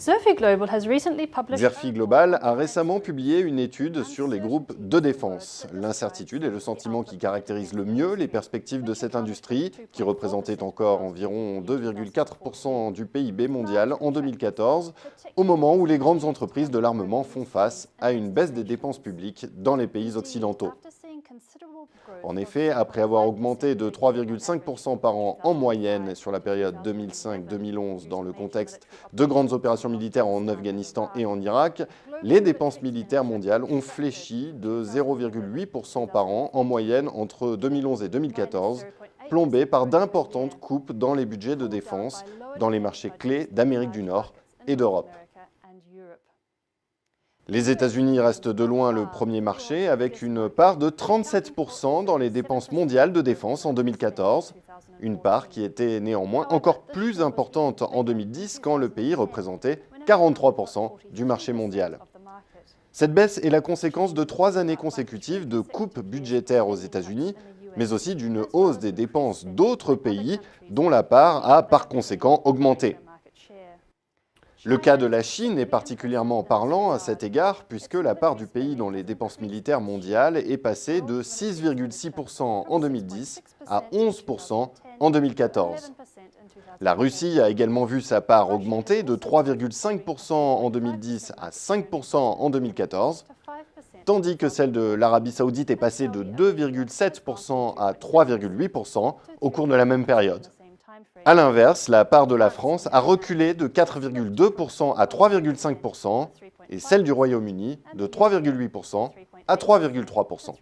Xerfi Global a récemment publié une étude sur les groupes de défense. L'incertitude est le sentiment qui caractérise le mieux les perspectives de cette industrie, qui représentait encore environ 2,4% du PIB mondial en 2014, au moment où les grandes entreprises de l'armement font face à une baisse des dépenses publiques dans les pays occidentaux. En effet, après avoir augmenté de 3,5% par an en moyenne sur la période 2005-2011 dans le contexte de grandes opérations militaires en Afghanistan et en Irak, les dépenses militaires mondiales ont fléchi de 0,8% par an en moyenne entre 2011 et 2014, plombées par d'importantes coupes dans les budgets de défense dans les marchés clés d'Amérique du Nord et d'Europe. Les États-Unis restent de loin le premier marché, avec une part de 37% dans les dépenses mondiales de défense en 2014, une part qui était néanmoins encore plus importante en 2010 quand le pays représentait 43% du marché mondial. Cette baisse est la conséquence de 3 années consécutives de coupes budgétaires aux États-Unis, mais aussi d'une hausse des dépenses d'autres pays dont la part a par conséquent augmenté. Le cas de la Chine est particulièrement parlant à cet égard, puisque la part du pays dans les dépenses militaires mondiales est passée de 6,6% en 2010 à 11% en 2014. La Russie a également vu sa part augmenter de 3,5% en 2010 à 5% en 2014, tandis que celle de l'Arabie Saoudite est passée de 2,7% à 3,8% au cours de la même période. A l'inverse, la part de la France a reculé de 4,2% à 3,5% et celle du Royaume-Uni de 3,8% à 3,3%.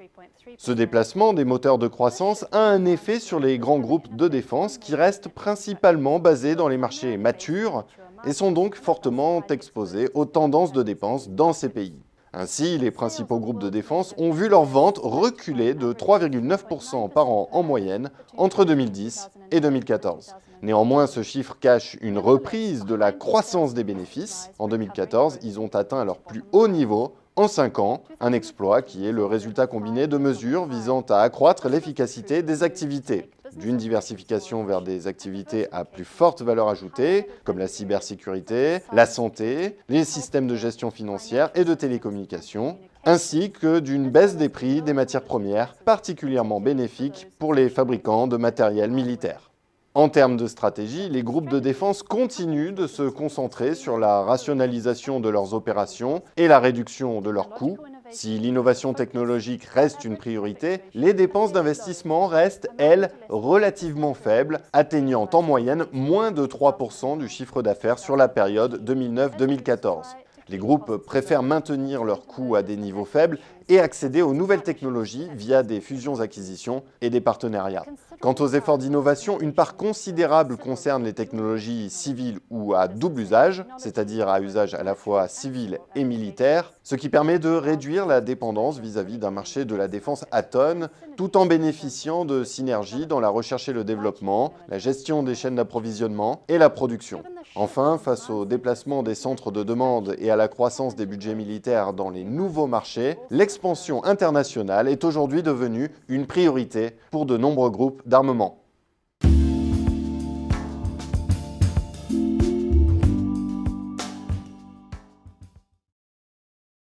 Ce déplacement des moteurs de croissance a un effet sur les grands groupes de défense qui restent principalement basés dans les marchés matures et sont donc fortement exposés aux tendances de dépenses dans ces pays. Ainsi, les principaux groupes de défense ont vu leurs ventes reculer de 3,9% par an en moyenne entre 2010 et 2014. Néanmoins, ce chiffre cache une reprise de la croissance des bénéfices. En 2014, ils ont atteint leur plus haut niveau en 5 ans, un exploit qui est le résultat combiné de mesures visant à accroître l'efficacité des activités, d'une diversification vers des activités à plus forte valeur ajoutée, comme la cybersécurité, la santé, les systèmes de gestion financière et de télécommunications, ainsi que d'une baisse des prix des matières premières, particulièrement bénéfique pour les fabricants de matériel militaire. En termes de stratégie, les groupes de défense continuent de se concentrer sur la rationalisation de leurs opérations et la réduction de leurs coûts. Si l'innovation technologique reste une priorité, les dépenses d'investissement restent, elles, relativement faibles, atteignant en moyenne moins de 3% du chiffre d'affaires sur la période 2009-2014. Les groupes préfèrent maintenir leurs coûts à des niveaux faibles et accéder aux nouvelles technologies via des fusions-acquisitions et des partenariats. Quant aux efforts d'innovation, une part considérable concerne les technologies civiles ou à double usage, c'est-à-dire à usage à la fois civil et militaire, ce qui permet de réduire la dépendance vis-à-vis d'un marché de la défense atone, tout en bénéficiant de synergies dans la recherche et le développement, la gestion des chaînes d'approvisionnement et la production. Enfin, face au déplacement des centres de demande et à la croissance des budgets militaires dans les nouveaux marchés, l'expansion internationale est aujourd'hui devenue une priorité pour de nombreux groupes d'armement.